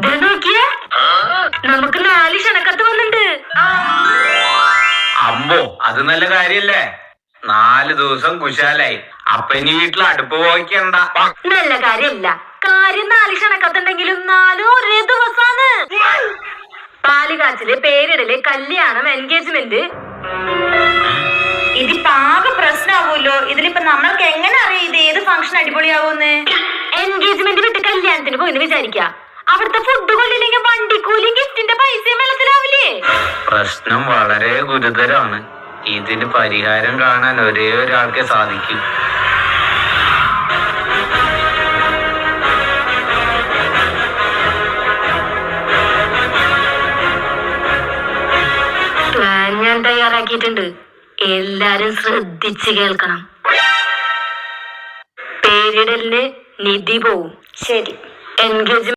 നോക്കിയേ, നമുക്ക് 4 ക്ഷണക്കത്ത് വന്നിട്ടുണ്ട്. അമ്പോ, അത് നല്ല കാര്യല്ലേ. 4 ദിവസം കുശാലായി. അപ്പൊ ഇനി വീട്ടിൽ അടുപ്പ് പോയിക്കണ്ട. നല്ല കാര്യല്ല. കാര്യം 4 ക്ഷണക്കത്തുണ്ടെങ്കിലും 4 ഒരേ ദിവസാണ്. പാല് കാച്ചില്, പേരിടല്, കല്യാണം, എൻഗേജ്മെന്റ്. ഇതിപ്പോ ആകെ പ്രശ്നമാവുമല്ലോ. ഇതിലിപ്പോ നമ്മൾക്ക് എങ്ങനെ അറിയാം ഇത് ഏത് ഫംഗ്ഷൻ അടിപൊളിയാവൂന്ന്? എൻഗേജ്മെന്റ് വിട്ട് കല്യാണത്തിന് പോയിന്ന് വിചാരിക്കാം. അവിടുത്തെ ഫുഡ് കൊള്ളില്ലെങ്കിൽ വണ്ടിക്കൂലിയും ഗിഫ്റ്റിന്റെ പൈസയും വെള്ളത്തിലാവില്ലേ? പ്രശ്നം വളരെ ഗുരുതരമാണ്. ഇതിന് പരിഹാരം കാണാൻ ഒരേ ഒരാൾക്കേ സാധിക്കൂ. പ്ലാൻ ഞാൻ തയ്യാറാക്കിയിട്ടുണ്ട്. എല്ലാരും ശ്രദ്ധിച്ച് കേൾക്കണം. പേരിടലിന് നിധി പോവും. ശരി. എൻഗേജ്മെന്റ്